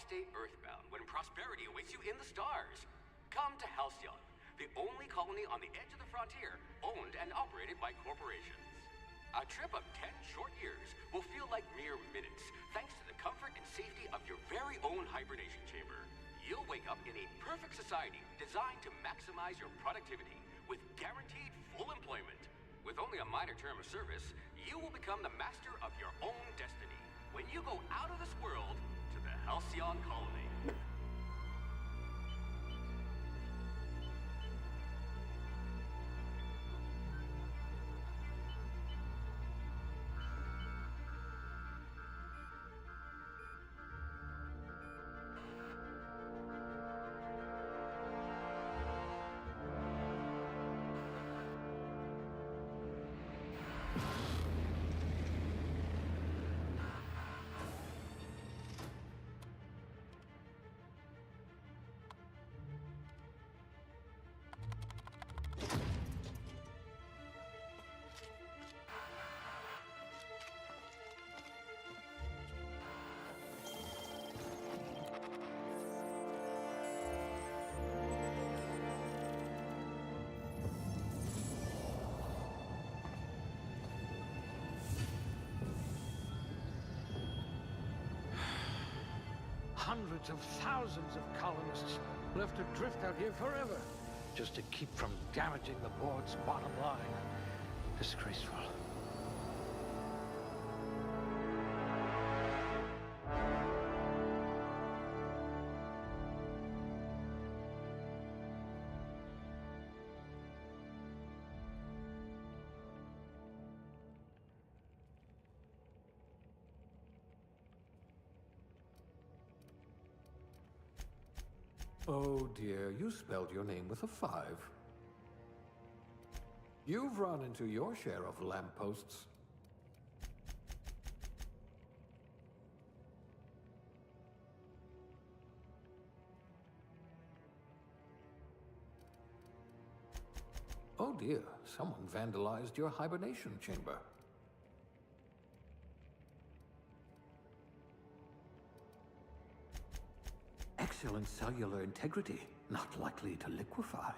stay earthbound when prosperity awaits you in the stars? Come to Halcyon, the only colony on the edge of the frontier, owned and operated by corporations. A trip of 10 short years will feel like mere minutes, thanks to the comfort and safety of your very own hibernation chamber. You'll wake up in a perfect society designed to maximize your productivity with guaranteed full employment. With only a minor term of service, you will become the master of your own destiny when you go out of this world to the Halcyon colony. Hundreds of thousands of colonists left adrift out here forever, just to keep from damaging the board's bottom line. Disgraceful. Oh dear, you spelled your name with a 5. You've run into your share of lampposts. Oh dear, someone vandalized your hibernation chamber. Excellent cellular integrity, not likely to liquefy.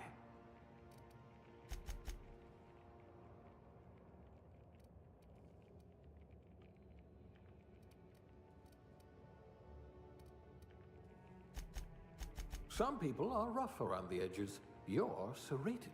Some people are rough around the edges. You're serrated.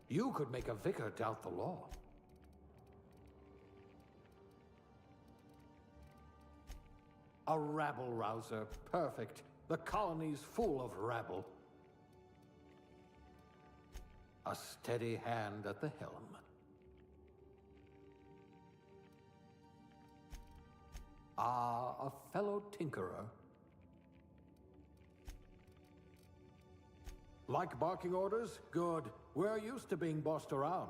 You could make a vicar doubt the law. A rabble-rouser, perfect. The colony's full of rabble. A steady hand at the helm. Ah, a fellow tinkerer. Like barking orders? Good. We're used to being bossed around.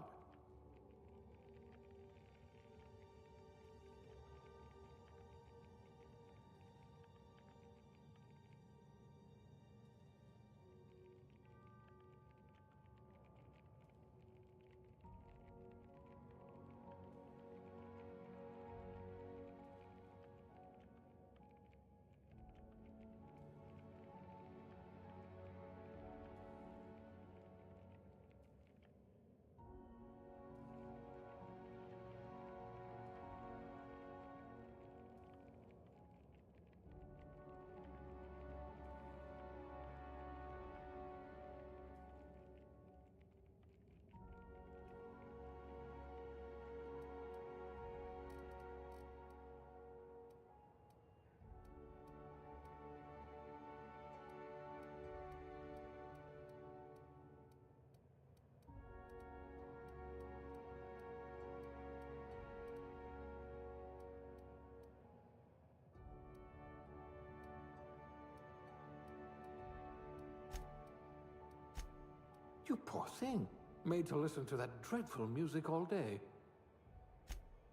You poor thing. Made to listen to that dreadful music all day.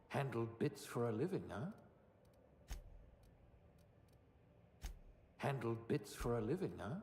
Handled bits for a living, huh? Handled bits for a living, huh?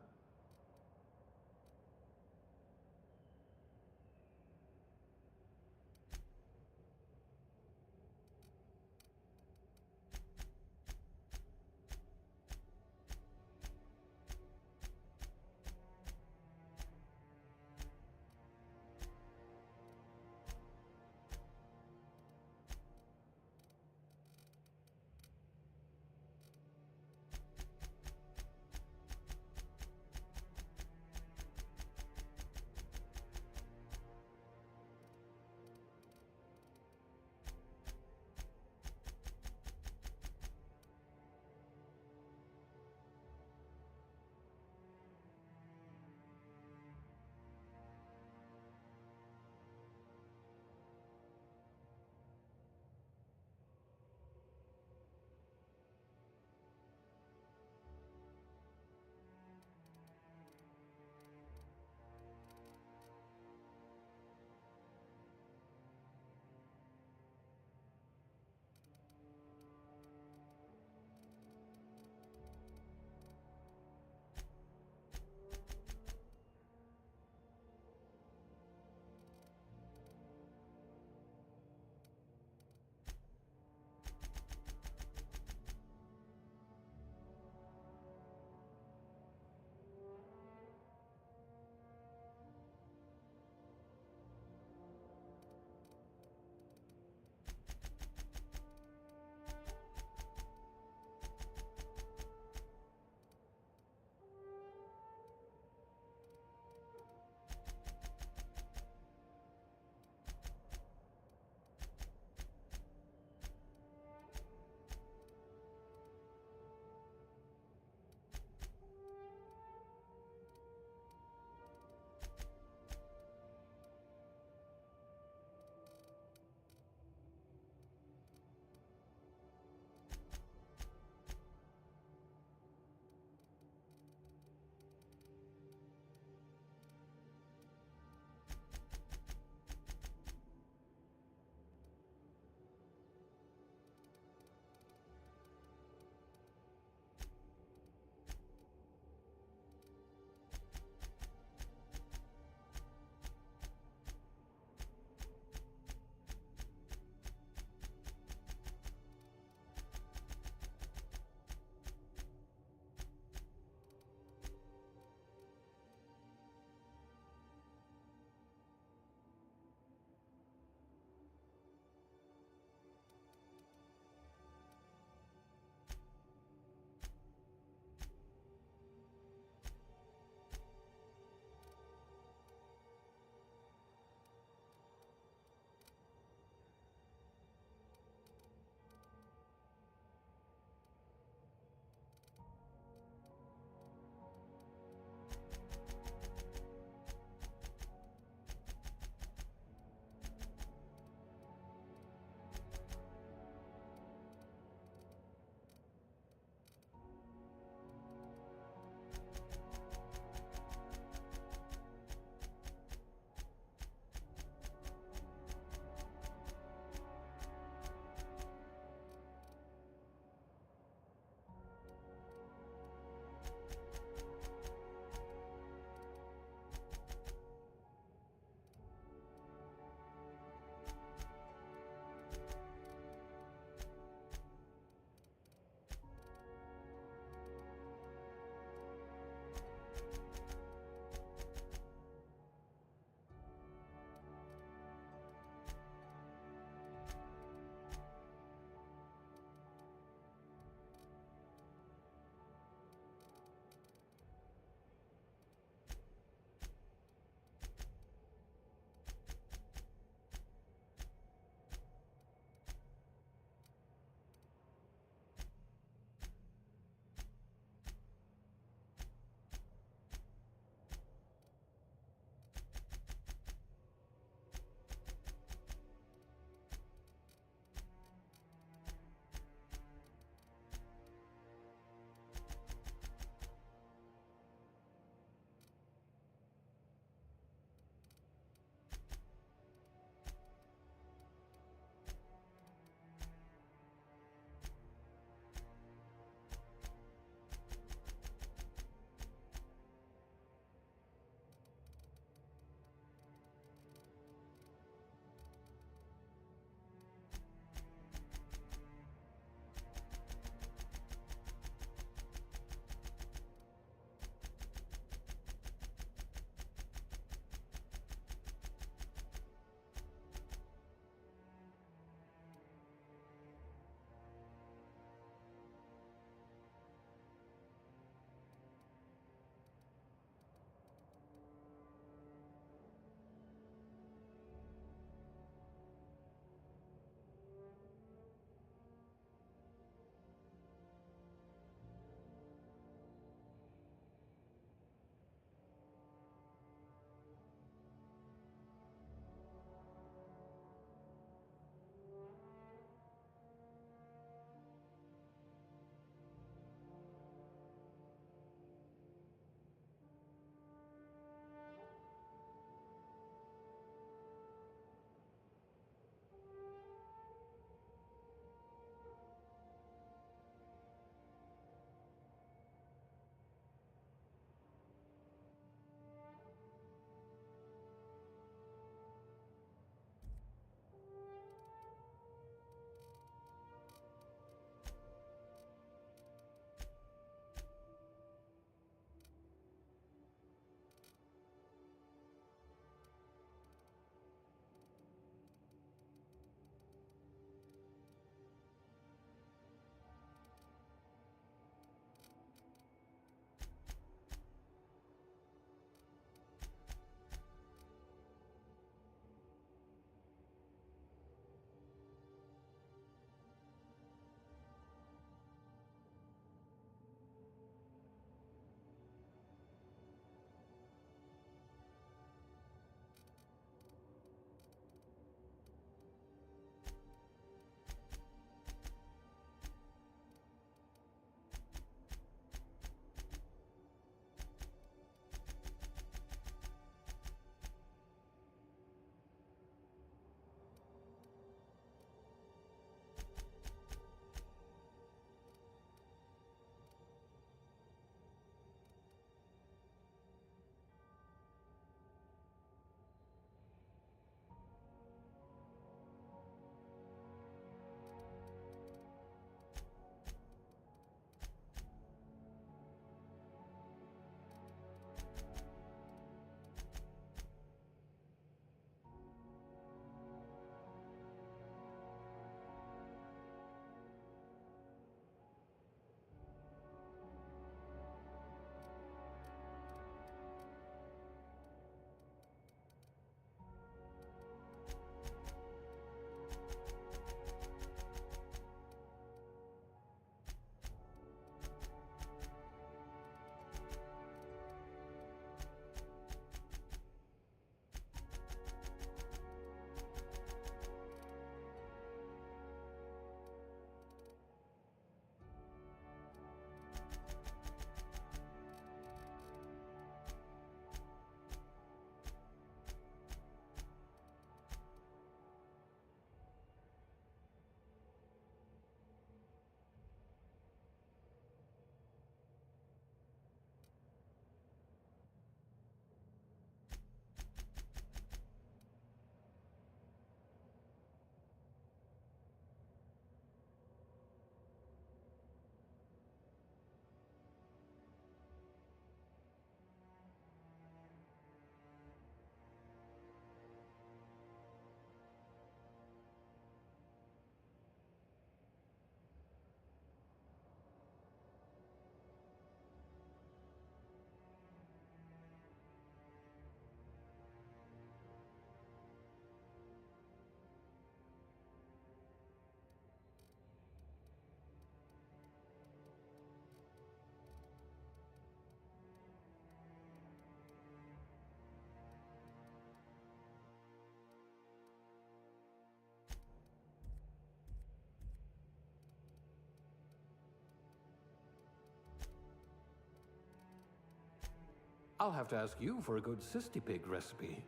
I'll have to ask you for a good Sisty Pig recipe.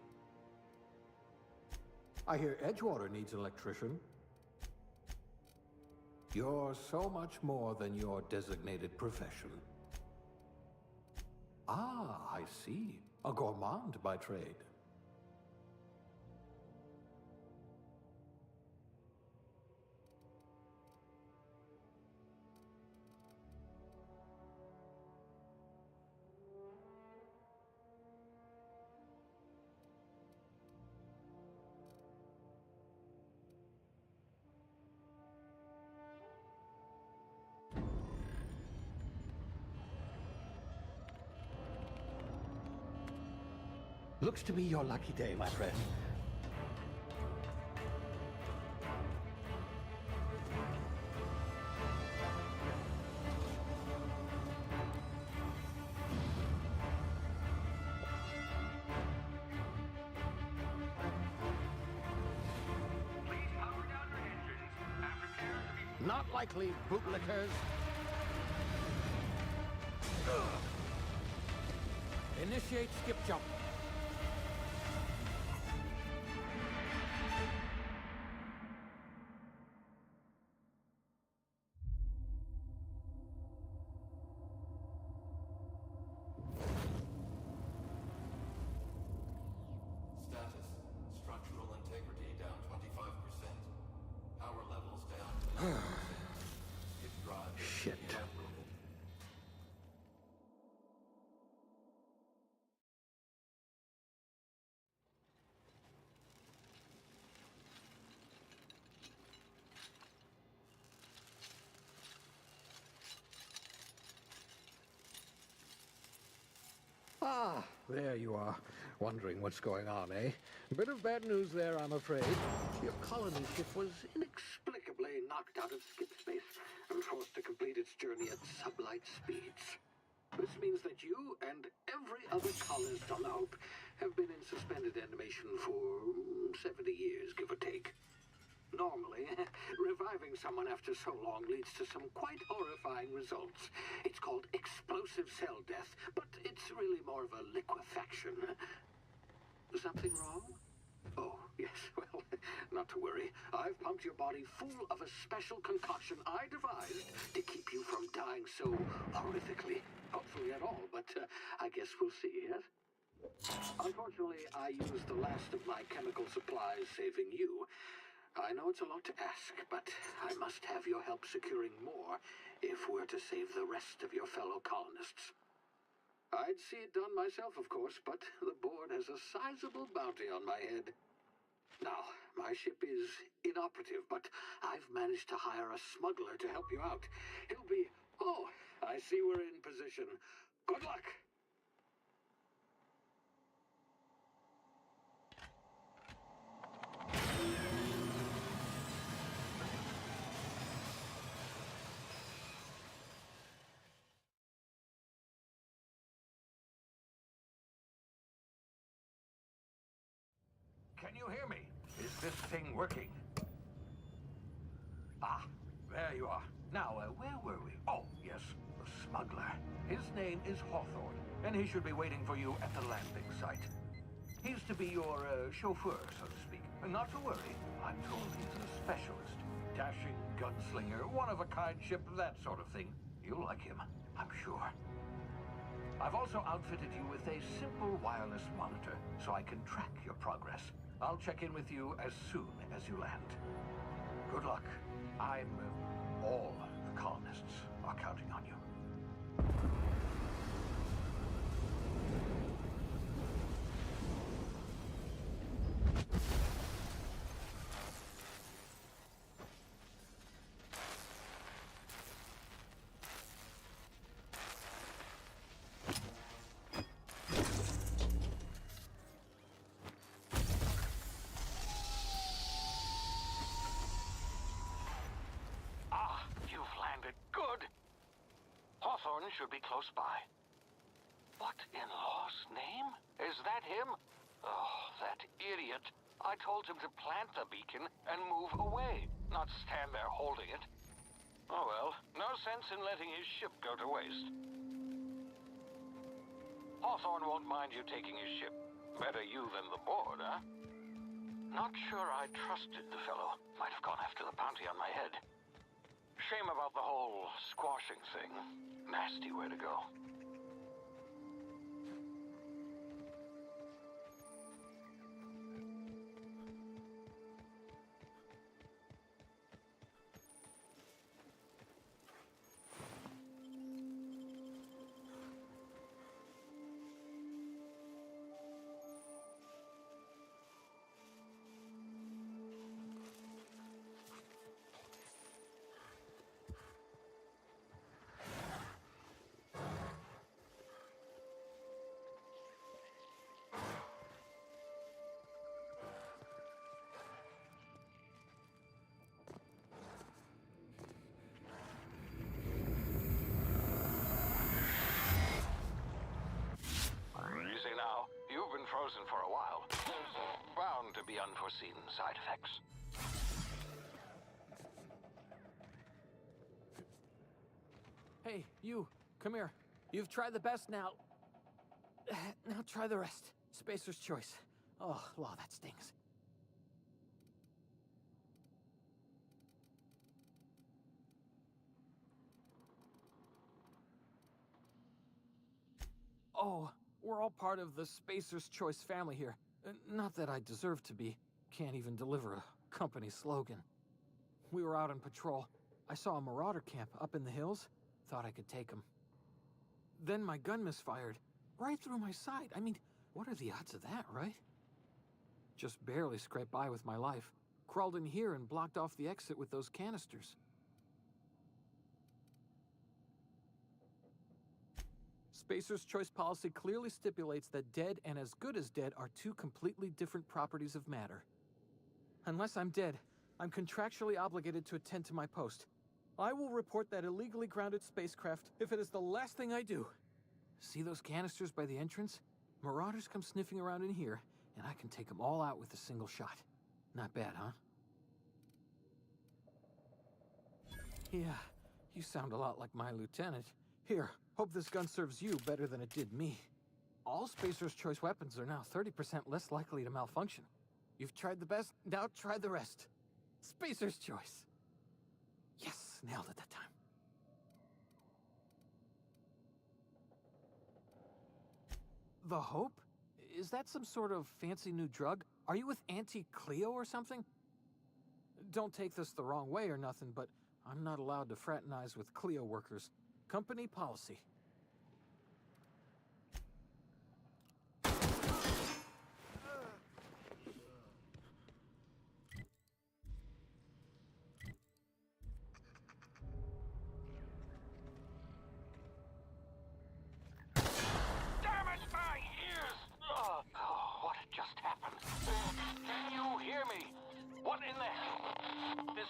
I hear Edgewater needs an electrician. You're so much more than your designated profession. Ah, I see. A gourmand by trade. Looks to be your lucky day, my friend. Please power down your engines and prepare to be... Not likely, bootlickers. Initiate skip jump. Status. Structural integrity down 25%. Power levels down 10%. If drive is Shit. inevitable. Ah, there you are. Wondering what's going on, eh? Bit of bad news there, I'm afraid. Your colony ship was inexplicably knocked out of skip space and forced to complete its journey at sublight speeds. This means that you and every other colonist on the Hope have been in suspended animation for 70 years, give or take. Normally, reviving someone after so long leads to some quite horrifying results. It's called explosive cell death, but it's really more of a liquefaction. Something wrong? Oh, yes, well, not to worry. I've pumped your body full of a special concoction I devised to keep you from dying so horrifically. Hopefully at all, but I guess we'll see, yes? Unfortunately, I used the last of my chemical supplies saving you. I know it's a lot to ask, but I must have your help securing more if we're to save the rest of your fellow colonists. I'd see it done myself, of course, but the board has a sizable bounty on my head. Now, my ship is inoperative, but I've managed to hire a smuggler to help you out. He'll be... Oh, I see we're in position. Good luck! Can you hear me? Is this thing working? Ah, there you are. Now, where were we? Oh, yes, the smuggler. His name is Hawthorne, and he should be waiting for you at the landing site. He's to be your chauffeur, so to speak. Not to worry, I'm told he's a specialist. Dashing gunslinger, one-of-a-kind ship, that sort of thing. You'll like him, I'm sure. I've also outfitted you with a simple wireless monitor, so I can track your progress. I'll check in with you as soon as you land. Good luck. All the colonists are counting on you. Hawthorne should be close by. What in law's name? Is that him? Oh, that idiot. I told him to plant the beacon and move away, not stand there holding it. Oh well, no sense in letting his ship go to waste. Hawthorne won't mind you taking his ship. Better you than the board, huh? Not sure I trusted the fellow. Might have gone after the bounty on my head. Shame about the whole squashing thing. Nasty way to go. Easy now. You've been frozen for a while. There's bound to be unforeseen side effects. Hey, you, come here. You've tried the best now. Now try the rest. Spacer's choice. Oh, law, that stings. Oh, we're all part of the Spacer's Choice family here. Not that I deserve to be. Can't even deliver a company slogan. We were out on patrol. I saw a marauder camp up in the hills. Thought I could take him. Then my gun misfired. Right through my side. I mean, what are the odds of that, right? Just barely scraped by with my life. Crawled in here and blocked off the exit with those canisters. Spacer's Choice policy clearly stipulates that dead and as good as dead are two completely different properties of matter. Unless I'm dead, I'm contractually obligated to attend to my post. I will report that illegally grounded spacecraft if it is the last thing I do. See those canisters by the entrance? Marauders come sniffing around in here, and I can take them all out with a single shot. Not bad, huh? Yeah, you sound a lot like my lieutenant. Here, hope this gun serves you better than it did me. All Spacer's Choice weapons are now 30% less likely to malfunction. You've tried the best, now try the rest. Spacer's Choice. Yes, nailed it that time. The Hope? Is that some sort of fancy new drug? Are you with Auntie Cleo or something? Don't take this the wrong way or nothing, but I'm not allowed to fraternize with Cleo workers. Company policy. What just happened? Can you hear me? What in the hell? This...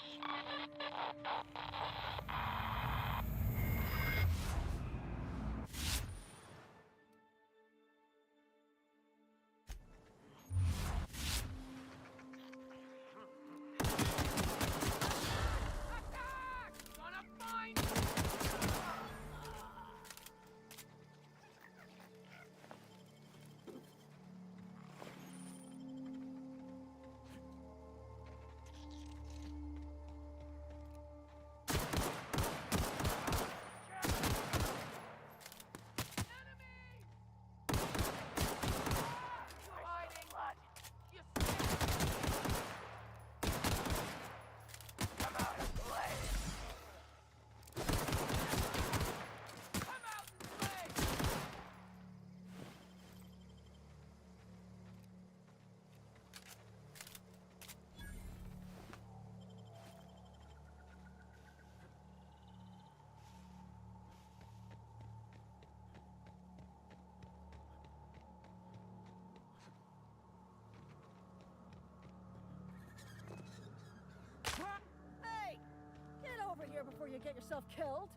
Hey! Get over here before you get yourself killed!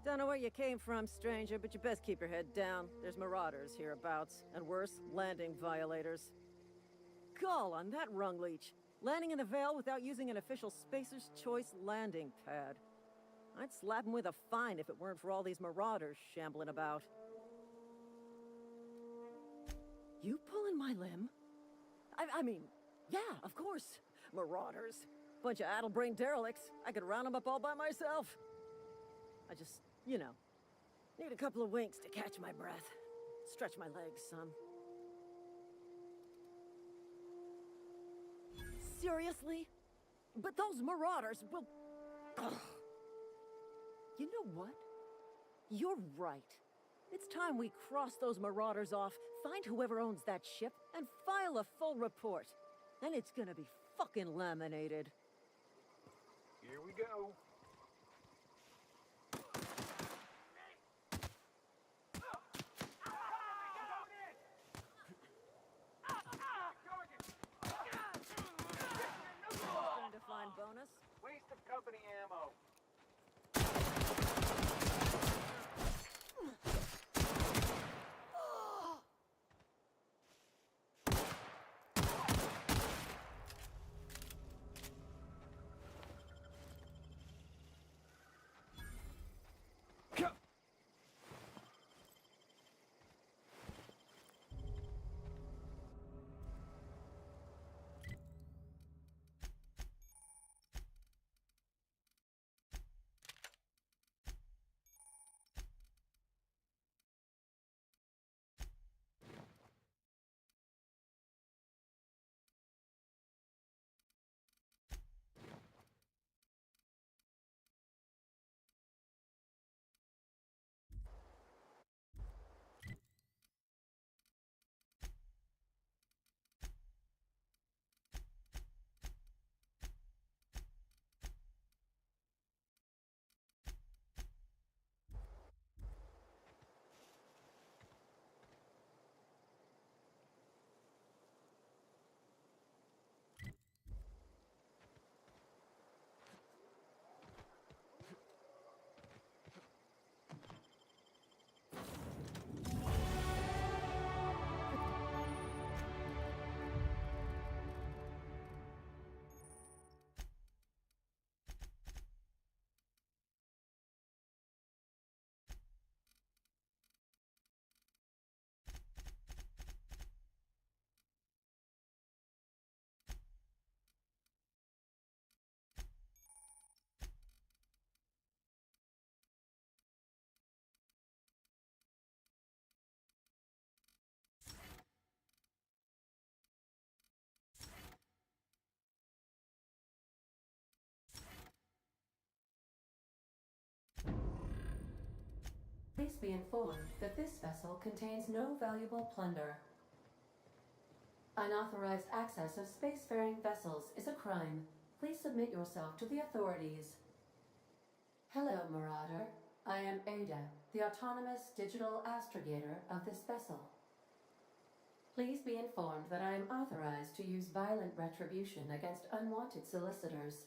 Don't know where you came from, stranger, but you best keep your head down. There's marauders hereabouts, and worse, landing violators. Gall on that rung leech! Landing in the Vale without using an official Spacer's Choice landing pad. I'd slap him with a fine if it weren't for all these marauders shambling about. You pulling my limb? I mean, yeah, of course. Marauders. Bunch of addle-brained derelicts. I could round them up all by myself. I just, you know, need a couple of winks to catch my breath. Stretch my legs some. Seriously? But those marauders will... Ugh. You know what? You're right. It's time we cross those marauders off, find whoever owns that ship, and file a full report. Then it's gonna be fucking laminated. Here we go. Undefined bonus. Waste of company ammo. Please be informed that this vessel contains no valuable plunder. Unauthorized access of spacefaring vessels is a crime. Please submit yourself to the authorities. Hello, Marauder. I am Ada, the autonomous digital astrogator of this vessel. Please be informed that I am authorized to use violent retribution against unwanted solicitors.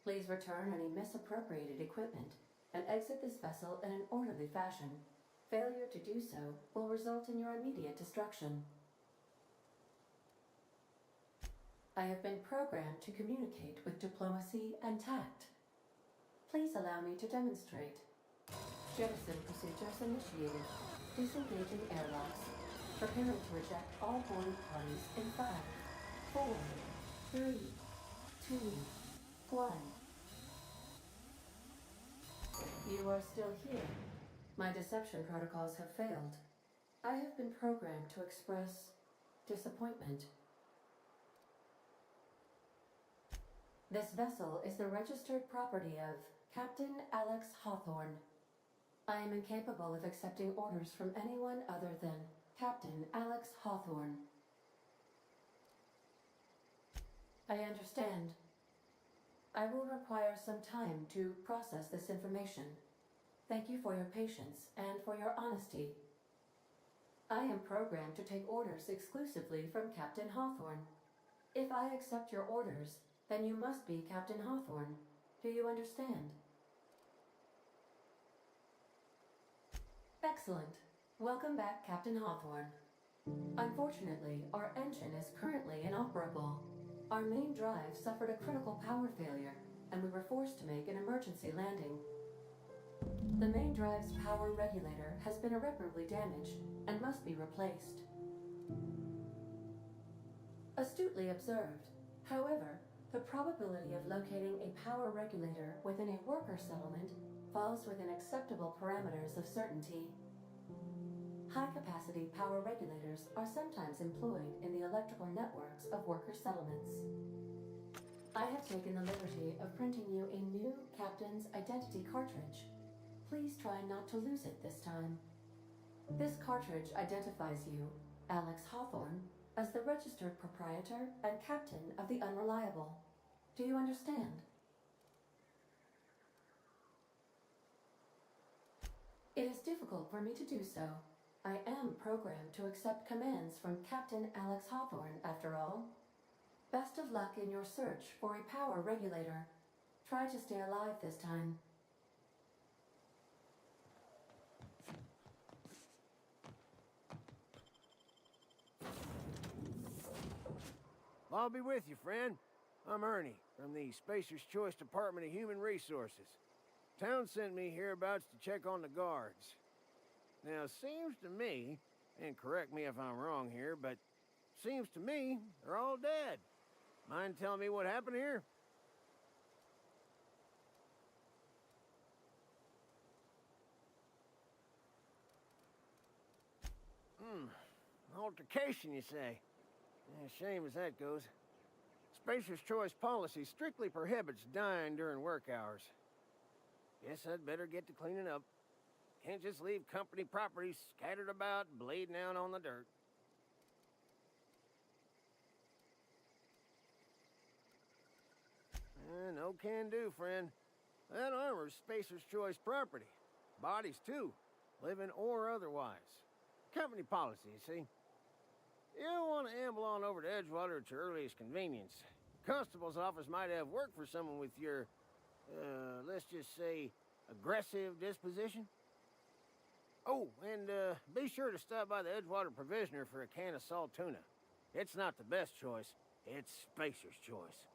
Please return any misappropriated equipment and exit this vessel in an orderly fashion. Failure to do so will result in your immediate destruction. I have been programmed to communicate with diplomacy and tact. Please allow me to demonstrate. Jettison procedures initiated. Disengaging airlocks. Preparing to eject all boarding parties in 5, 4, 3, 2, 1. You are still here. My deception protocols have failed. I have been programmed to express disappointment. This vessel is the registered property of Captain Alex Hawthorne. I am incapable of accepting orders from anyone other than Captain Alex Hawthorne. I understand. I will require some time to process this information. Thank you for your patience and for your honesty. I am programmed to take orders exclusively from Captain Hawthorne. If I accept your orders, then you must be Captain Hawthorne. Do you understand? Excellent. Welcome back, Captain Hawthorne. Unfortunately, our engine is currently inoperable. Our main drive suffered a critical power failure, and we were forced to make an emergency landing. The main drive's power regulator has been irreparably damaged and must be replaced. Astutely observed. However, the probability of locating a power regulator within a worker settlement falls within acceptable parameters of certainty. High-capacity power regulators are sometimes employed in the electrical networks of worker settlements. I have taken the liberty of printing you a new Captain's Identity cartridge. Please try not to lose it this time. This cartridge identifies you, Alex Hawthorne, as the registered proprietor and captain of the Unreliable. Do you understand? It is difficult for me to do so. I am programmed to accept commands from Captain Alex Hawthorne, after all. Best of luck in your search for a power regulator. Try to stay alive this time. I'll be with you, friend. I'm Ernie, from the Spacer's Choice Department of Human Resources. Town sent me hereabouts to check on the guards. Now, seems to me, and correct me if I'm wrong here, but seems to me they're all dead. Mind telling me what happened here? Altercation, you say? Shame as that goes. Spacer's Choice policy strictly prohibits dying during work hours. Guess I'd better get to cleaning up. Can't just leave company property scattered about, bleeding out on the dirt. No can do, friend. That armor's Spacer's Choice property. Bodies, too. Living or otherwise. Company policy, you see. You don't want to amble on over to Edgewater at your earliest convenience. Constable's office might have work for someone with your, let's just say, aggressive disposition. Oh, and be sure to stop by the Edgewater Provisioner for a can of salt tuna. It's not the best choice. It's Spacer's Choice.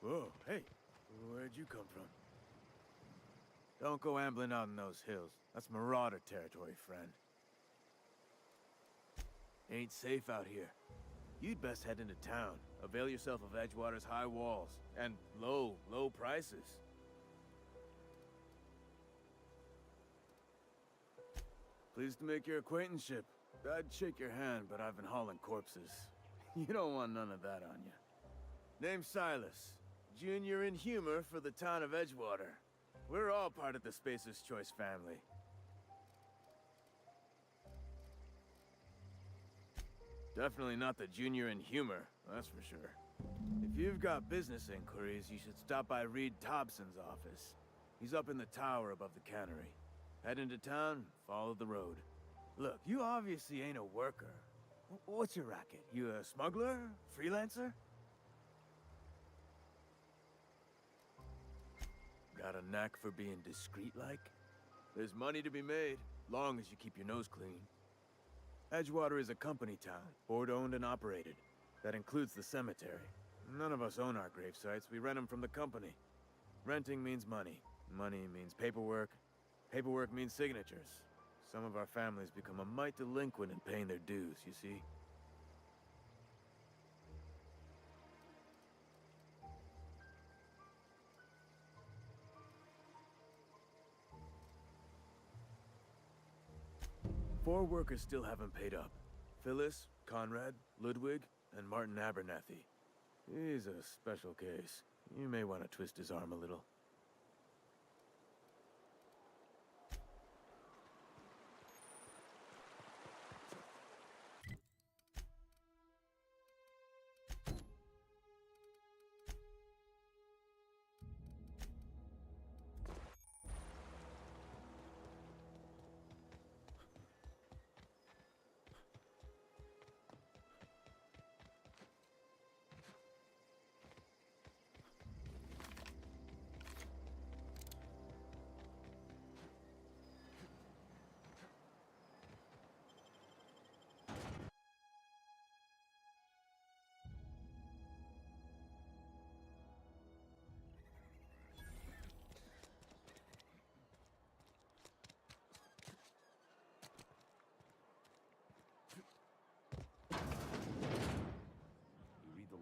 Whoa, hey, where'd you come from? Don't go ambling out in those hills. That's marauder territory, friend. Ain't safe out here. You'd best head into town. Avail yourself of Edgewater's high walls and low prices. Pleased to make your acquaintanceship. I'd shake your hand, but I've been hauling corpses. You don't want none of that on you. Name's Silas. Junior in humor for the town of Edgewater. We're all part of the Spacer's Choice family. Definitely not the junior in humor, that's for sure. If you've got business inquiries, you should stop by Reed Thompson's office. He's up in the tower above the cannery. Head into town, follow the road. Look, you obviously ain't a worker. What's your racket? You a smuggler? Freelancer? Got a knack for being discreet-like? There's money to be made, long as you keep your nose clean. Edgewater is a company town, board-owned and operated. That includes the cemetery. None of us own our grave sites, we rent them from the company. Renting means money. Money means paperwork. Paperwork means signatures. Some of our families become a mite delinquent in paying their dues, you see? Four workers still haven't paid up. Phyllis, Conrad, Ludwig, and Martin Abernathy. He's a special case. You may want to twist his arm a little.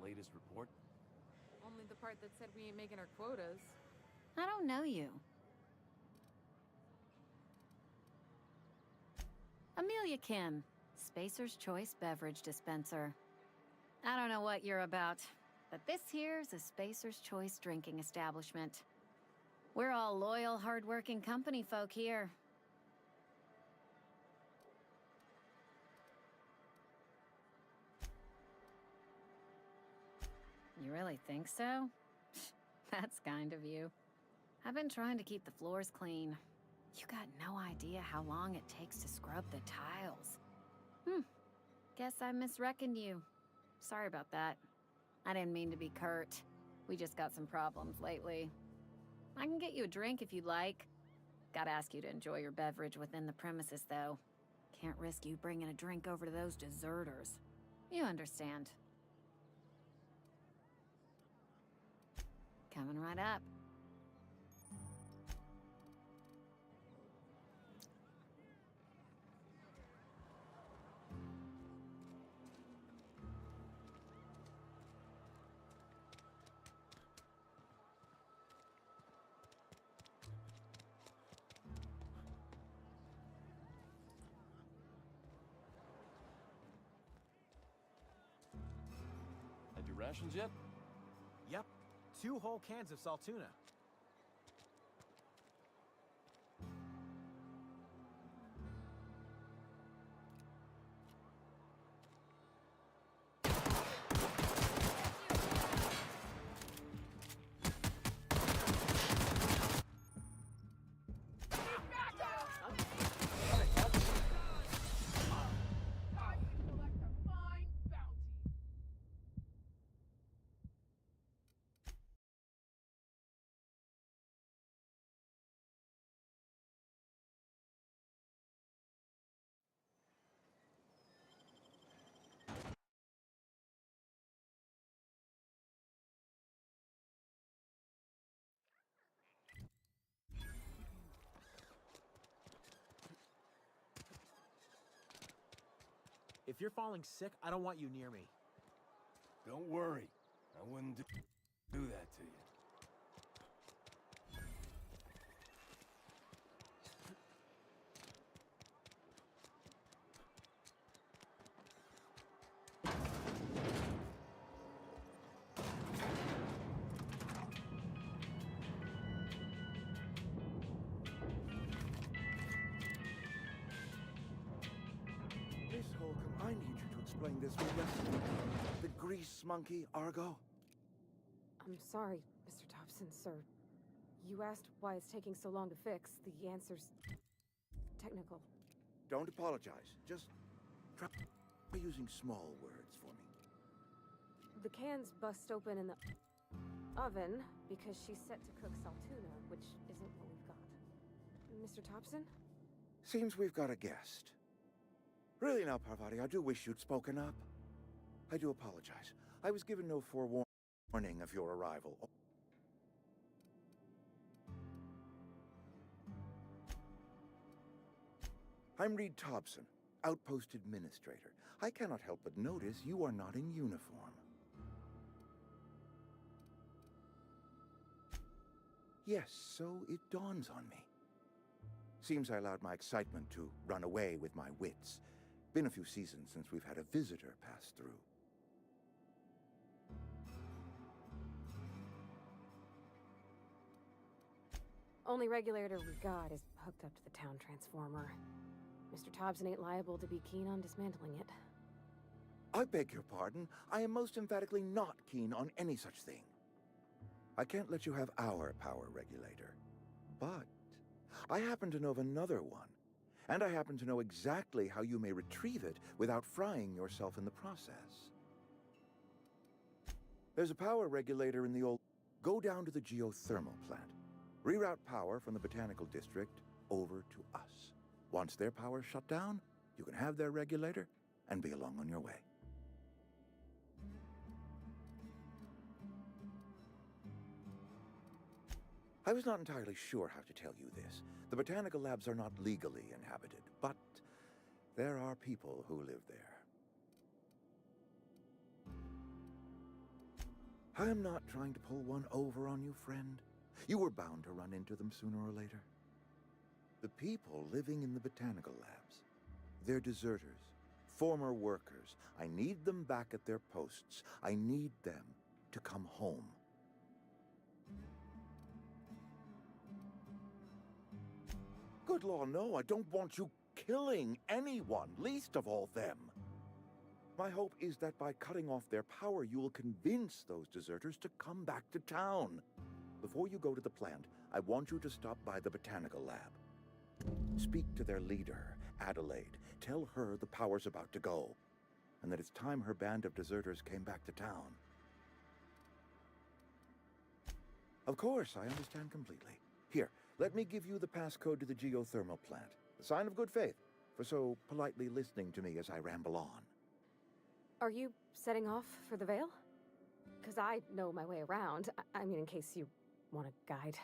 Latest report? Only the part that said we ain't making our quotas. I don't know you. Amelia Kim, Spacer's Choice Beverage Dispenser. I don't know what you're about, but this here's a Spacer's Choice drinking establishment. We're all loyal, hard-working company folk here. You really think so? That's kind of you. I've been trying to keep the floors clean. You got no idea how long it takes to scrub the tiles. Guess I misreckoned you. Sorry about that. I didn't mean to be curt. We just got some problems lately. I can get you a drink if you'd like. Gotta ask you to enjoy your beverage within the premises, though. Can't risk you bringing a drink over to those deserters. You understand. Coming right up. Had your rations yet? Yep. 2 whole cans of salt tuna. If you're falling sick, I don't want you near me. Don't worry. I wouldn't do that to you. Miss Holcomb, I need you to explain this with us. The grease monkey, Argo? I'm sorry, Mr. Thompson, sir. You asked why it's taking so long to fix. The answer's technical. Don't apologize. Just try using small words for me. The cans bust open in the oven because she's set to cook saltuna, which isn't what we've got. Mr. Thompson? Seems we've got a guest. Really now, Parvati, I do wish you'd spoken up. I do apologize. I was given no forewarning of your arrival. I'm Reed Thompson, Outpost Administrator. I cannot help but notice you are not in uniform. Yes, so it dawns on me. Seems I allowed my excitement to run away with my wits. Been a few seasons since we've had a visitor pass through. Only regulator we got is hooked up to the town transformer. Mr. Thompson ain't liable to be keen on dismantling it. I beg your pardon. I am most emphatically not keen on any such thing. I can't let you have our power regulator. But I happen to know of another one. And I happen to know exactly how you may retrieve it without frying yourself in the process. There's a power regulator in the old... Go down to the geothermal plant. Reroute power from the Botanical District over to us. Once their power's shut down, you can have their regulator and be along on your way. I was not entirely sure how to tell you this. The botanical labs are not legally inhabited, but there are people who live there. I am not trying to pull one over on you, friend. You were bound to run into them sooner or later. The people living in the botanical labs, they're deserters, former workers. I need them back at their posts. I need them to come home. Good law, no, I don't want you killing anyone, least of all them. My hope is that by cutting off their power, you will convince those deserters to come back to town. Before you go to the plant, I want you to stop by the botanical lab. Speak to their leader, Adelaide. Tell her the power's about to go, and that it's time her band of deserters came back to town. Of course, I understand completely. Here, let me give you the passcode to the geothermal plant. A sign of good faith, for so politely listening to me as I ramble on. Are you setting off for the Vale? Because I know my way around. I mean, in case you want a guide.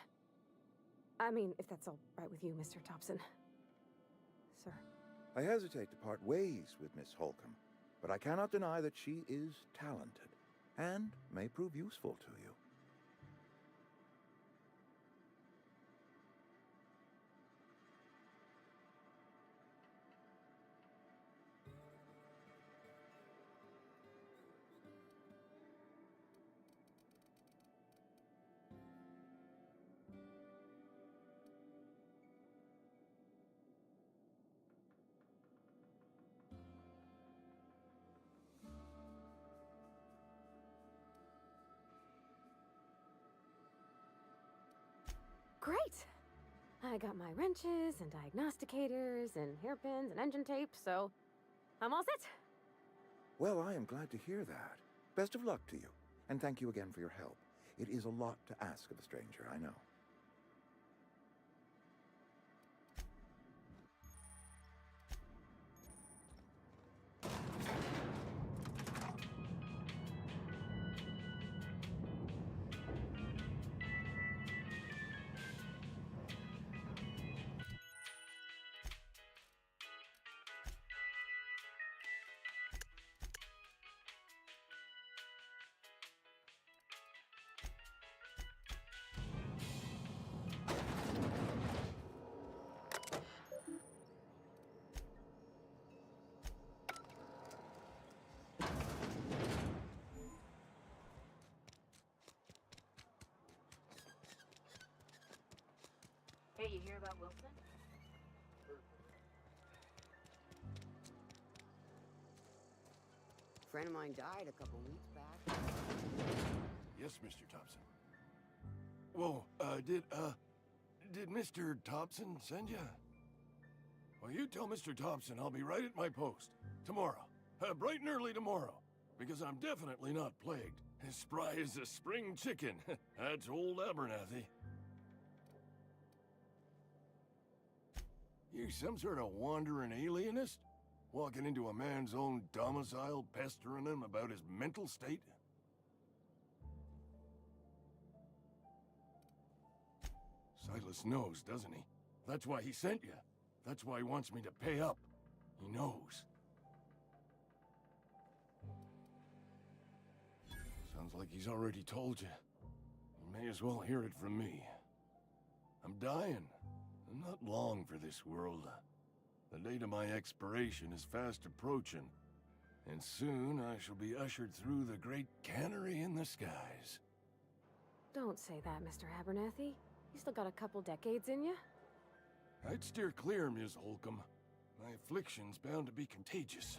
I mean, if that's all right with you, Mr. Thompson. Sir. I hesitate to part ways with Miss Holcomb, but I cannot deny that she is talented, and may prove useful to you. Great! I got my wrenches and diagnosticators and hairpins and engine tape, so I'm all set. Well, I am glad to hear that. Best of luck to you, and thank you again for your help. It is a lot to ask of a stranger, I know. Hey, you hear about Wilson? A friend of mine died a couple weeks back. Yes, Mr. Thompson. Whoa, did Mr. Thompson send you? Well, you tell Mr. Thompson I'll be right at my post. Tomorrow. Bright and early tomorrow. Because I'm definitely not plagued. As spry as a spring chicken. That's old Abernathy. You some sort of wandering alienist? Walking into a man's own domicile, pestering him about his mental state? Silas knows, doesn't he? That's why he sent you. That's why he wants me to pay up. He knows. Sounds like he's already told you. You may as well hear it from me. I'm dying. I'm not long for this world. The date of my expiration is fast approaching. And soon I shall be ushered through the great cannery in the skies. Don't say that, Mr. Abernathy. You still got a couple decades in you. I'd steer clear, Ms. Holcomb. My affliction's bound to be contagious.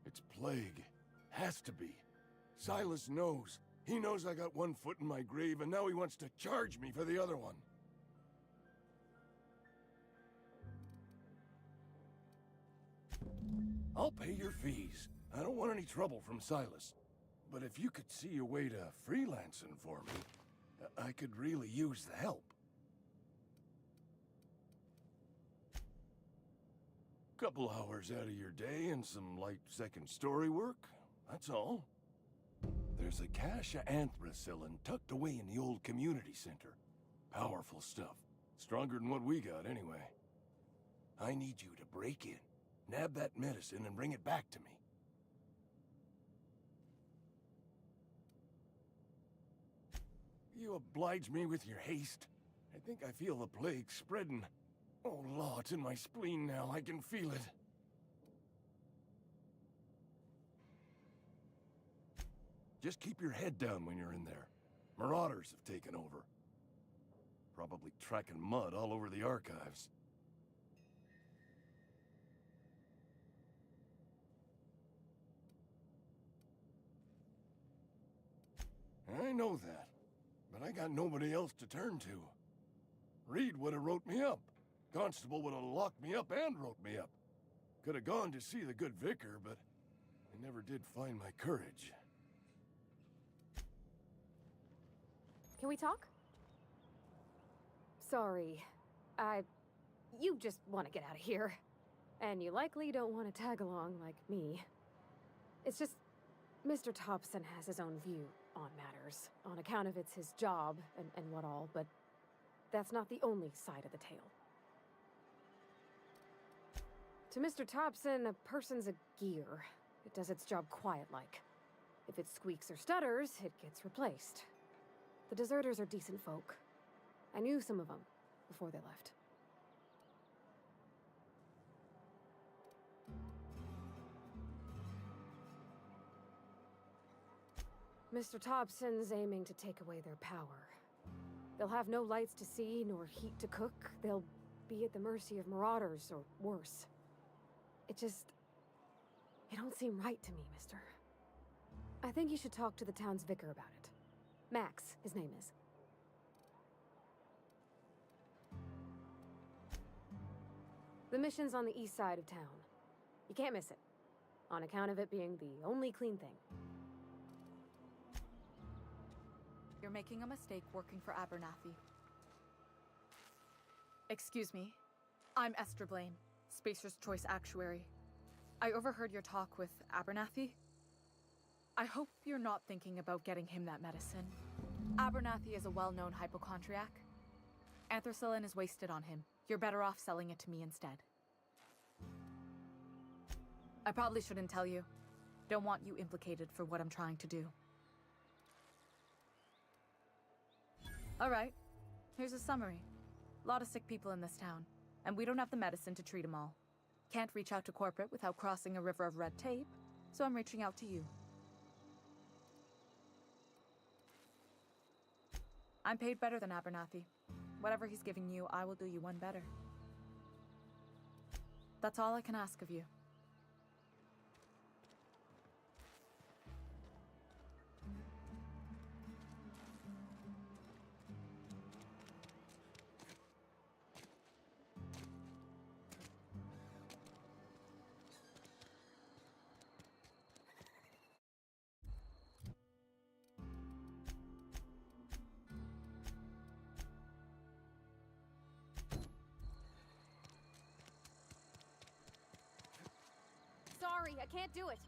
It's plague. Has to be. Silas knows. He knows I got one foot in my grave, and now he wants to charge me for the other one. I'll pay your fees. I don't want any trouble from Silas. But if you could see a way to freelancing for me, I could really use the help. Couple hours out of your day and some light second-story work, that's all. There's a cache of anthracillin tucked away in the old community center. Powerful stuff. Stronger than what we got, anyway. I need you to break in, nab that medicine, and bring it back to me. You oblige me with your haste. I think I feel the plague spreading. Oh, Law, it's in my spleen now. I can feel it. Just keep your head down when you're in there. Marauders have taken over. Probably tracking mud all over the archives. I know that, but I got nobody else to turn to. Reed would have wrote me up. Constable would have locked me up and wrote me up. Could have gone to see the good vicar, but I never did find my courage. Can we talk? Sorry. You just want to get out of here. And you likely don't want to tag along like me. It's just, Mr. Thompson has his own view on matters, on account of it's his job and what all, but that's not the only side of the tale. To Mr. Thompson, a person's a gear. It does its job quiet-like. If it squeaks or stutters, it gets replaced. The deserters are decent folk. I knew some of them before they left. Mr. Thompson's aiming to take away their power. They'll have no lights to see, nor heat to cook. They'll be at the mercy of marauders, or worse. It don't seem right to me, mister. I think you should talk to the town's vicar about it. Max, his name is. The mission's on the east side of town. You can't miss it, on account of it being the only clean thing. You're making a mistake working for Abernathy. Excuse me. I'm Esther Blaine, Spacer's Choice Actuary. I overheard your talk with Abernathy. I hope you're not thinking about getting him that medicine. Abernathy is a well-known hypochondriac. Anthracillin is wasted on him. You're better off selling it to me instead. I probably shouldn't tell you. Don't want you implicated for what I'm trying to do. Alright, here's a summary. A lot of sick people in this town, and we don't have the medicine to treat them all. Can't reach out to corporate without crossing a river of red tape, so I'm reaching out to you. I'm paid better than Abernathy. Whatever he's giving you, I will do you one better. That's all I can ask of you. I can't do it.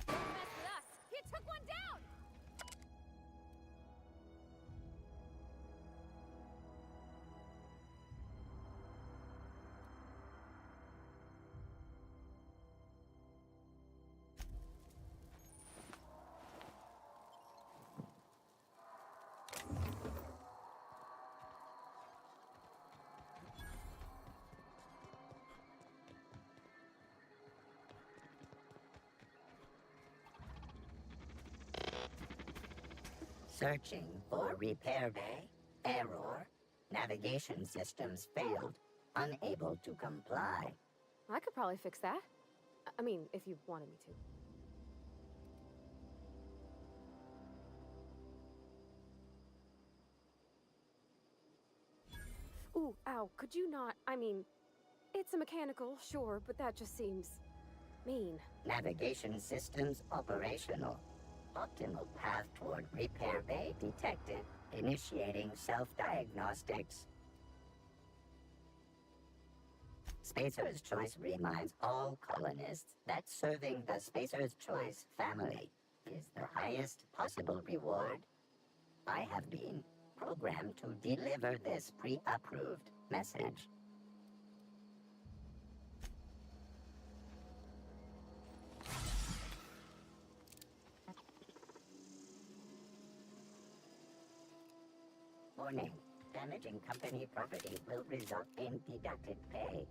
Don't mess with us. He took one down. Searching for repair bay. Error. Navigation systems failed. Unable to comply. I could probably fix that. I mean, if you wanted me to. Ooh, ow, could you not? I mean, it's a mechanical, sure, but that just seems mean. Navigation systems operational. Optimal path toward repair bay detected. Initiating self-diagnostics. Spacer's Choice reminds all colonists that serving the Spacer's Choice family is the highest possible reward. I have been programmed to deliver this pre-approved message. Warning. Damaging company property will result in deducted pay.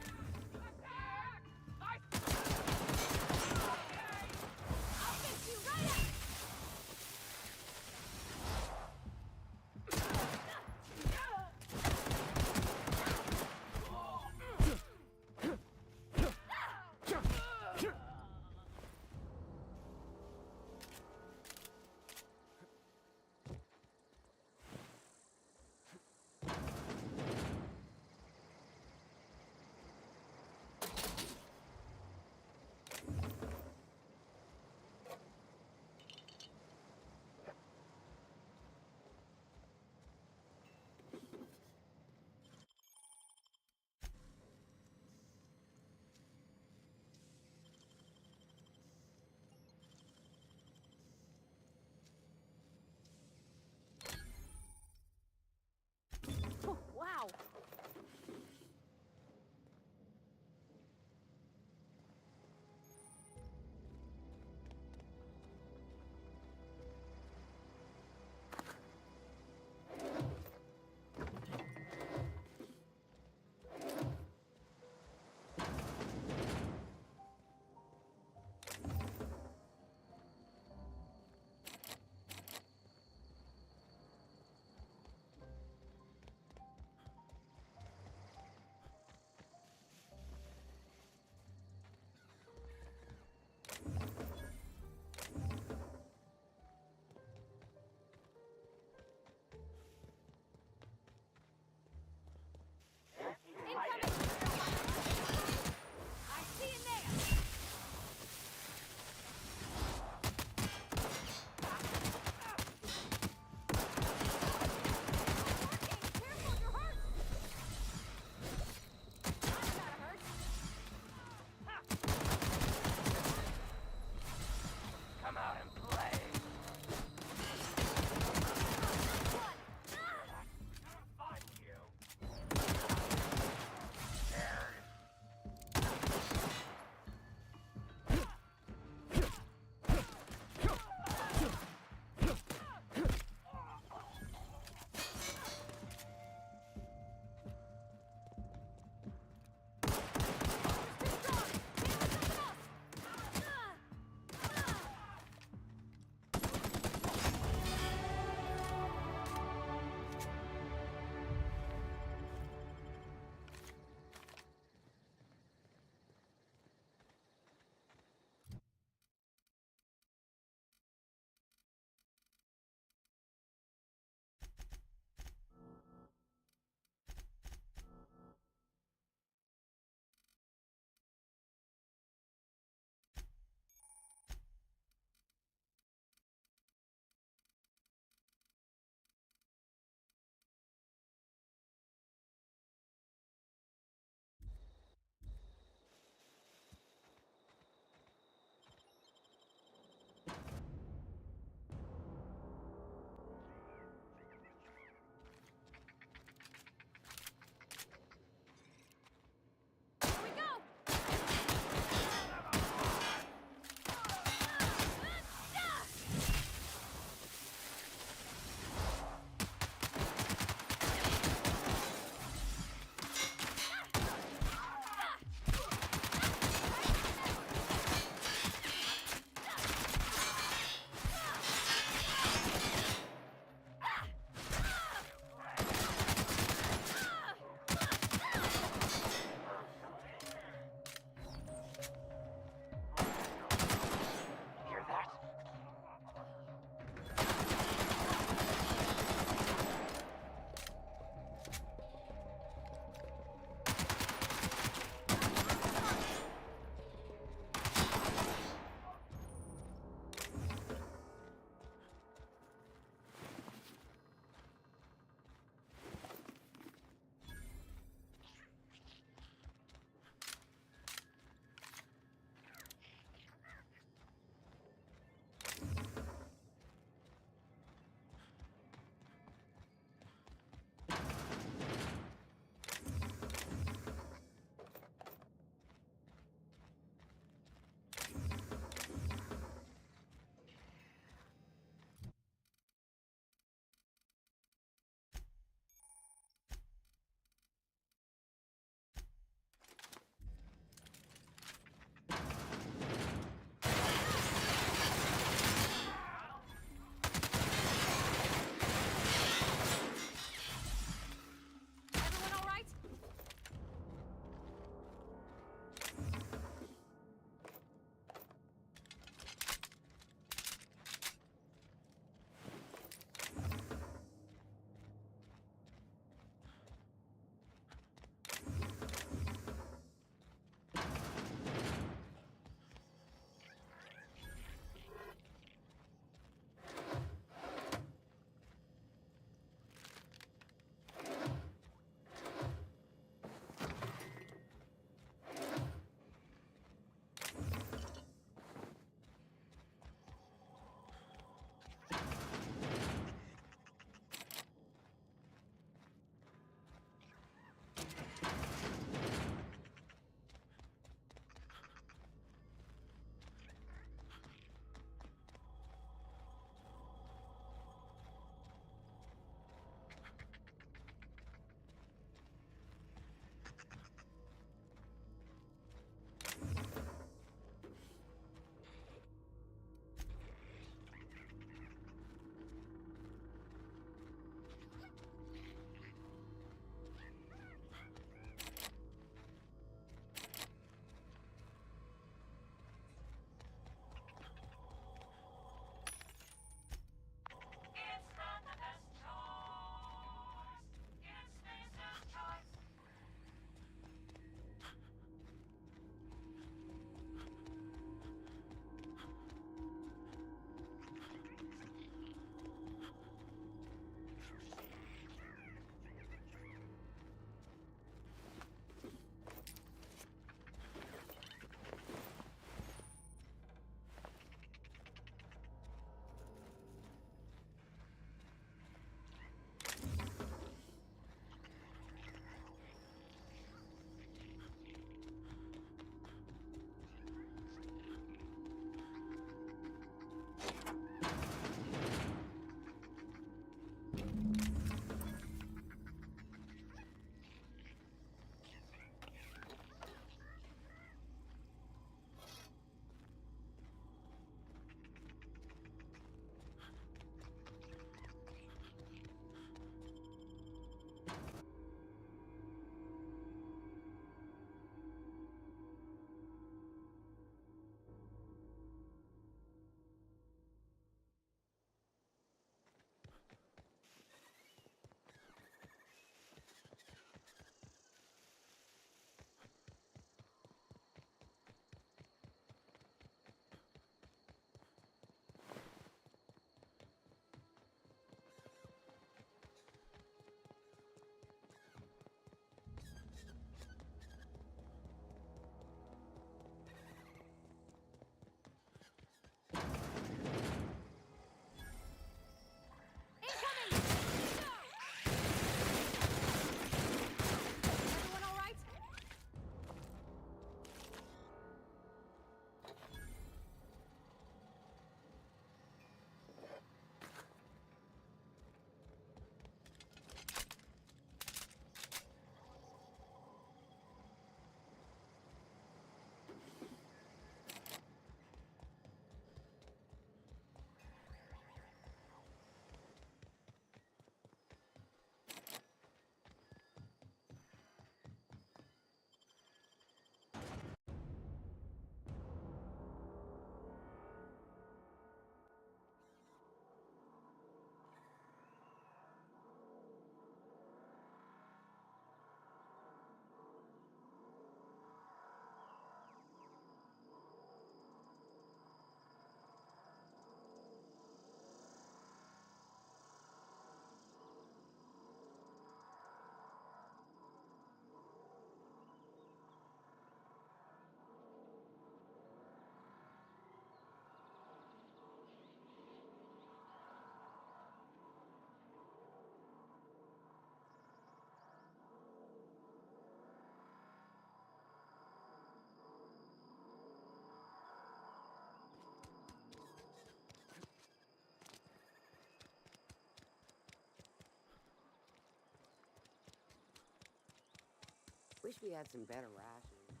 Wish we had some better rations.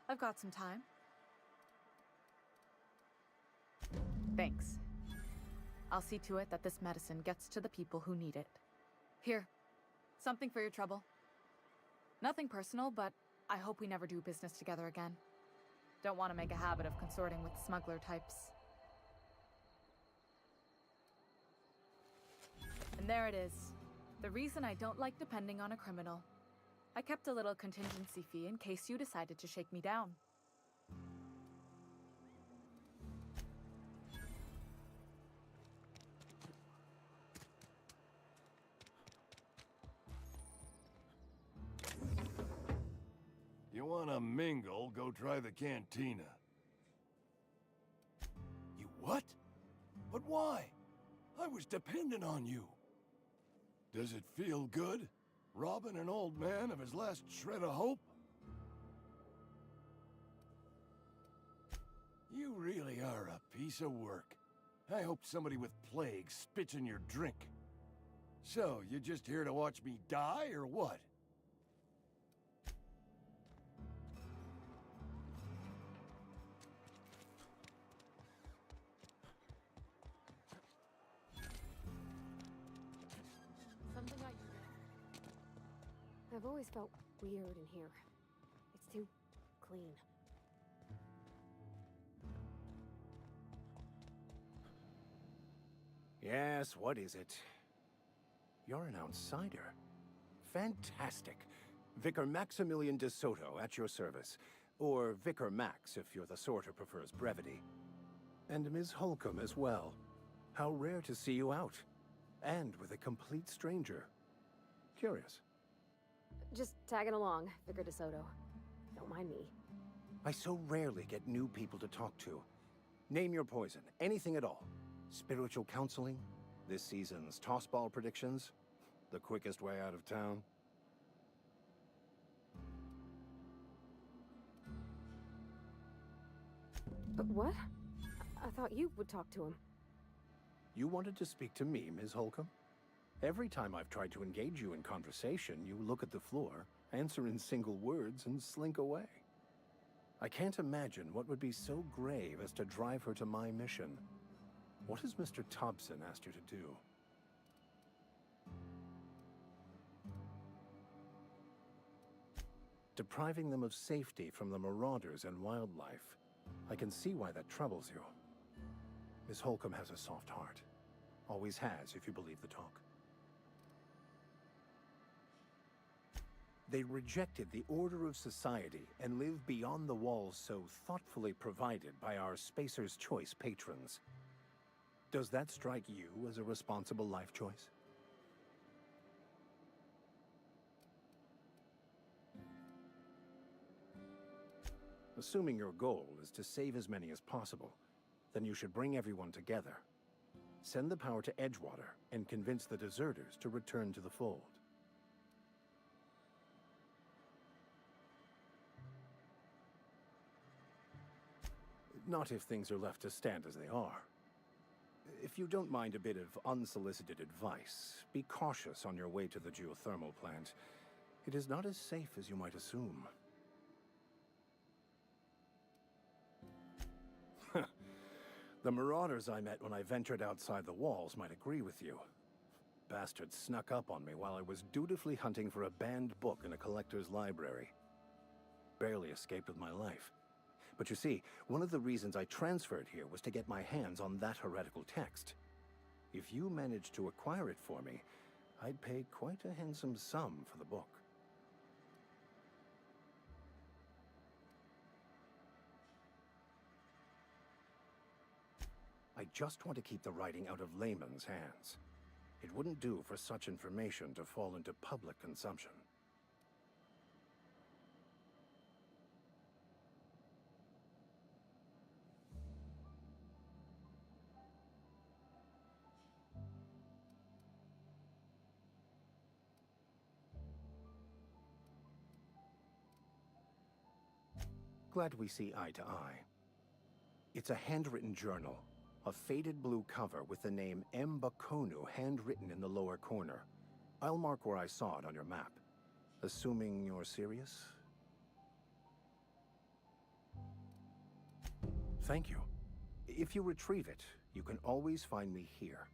I've got some time. Thanks. I'll see to it that this medicine gets to the people who need it. Here, something for your trouble. Nothing personal, but I hope we never do business together again. Don't want to make a habit of consorting with smuggler types. And there it is. The reason I don't like depending on a criminal. I kept a little contingency fee in case you decided to shake me down. You wanna mingle, go try the cantina. You what? But why? I was dependent on you. Does it feel good? Robbing an old man of his last shred of hope? You really are a piece of work. I hope somebody with plague spits in your drink. So, you just here to watch me die, or what? Something I've always felt weird in here. It's too clean. Yes, what is it? You're an outsider. Fantastic. Vicar Maximilian de Soto at your service. Or Vicar Max, if you're the sort who prefers brevity. And Ms. Holcomb as well. How rare to see you out. And with a complete stranger. Curious. Just tagging along, Vicar DeSoto. Don't mind me. I so rarely get new people to talk to. Name your poison, anything at all. Spiritual counseling, this season's tossball predictions, the quickest way out of town. But what? I thought you would talk to him. You wanted to speak to me, Ms. Holcomb? Every time I've tried to engage you in conversation, you look at the floor, answer in single words, and slink away. I can't imagine what would be so grave as to drive her to my mission. What has Mr. Thompson asked you to do? Depriving them of safety from the marauders and wildlife. I can see why that troubles you. Miss Holcomb has a soft heart. Always has, if you believe the talk. They rejected the order of society and live beyond the walls so thoughtfully provided by our Spacer's Choice patrons. Does that strike you as a responsible life choice? Assuming your goal is to save as many as possible, then you should bring everyone together. Send the power to Edgewater and convince the deserters to return to the fold. Not if things are left to stand as they are. If you don't mind a bit of unsolicited advice, be cautious on your way to the geothermal plant. It is not as safe as you might assume. The marauders I met when I ventured outside the walls might agree with you. Bastards snuck up on me while I was dutifully hunting for a banned book in a collector's library. Barely escaped with my life. But you see, one of the reasons I transferred here was to get my hands on that heretical text. If you managed to acquire it for me, I'd pay quite a handsome sum for the book. I just want to keep the writing out of layman's hands. It wouldn't do for such information to fall into public consumption. Glad we see eye to eye. It's a handwritten journal, A faded blue cover with the name M. Bakonu handwritten in the lower corner. I'll mark where I saw it on your map. Assuming you're serious? Thank you. If you retrieve it, you can always find me here.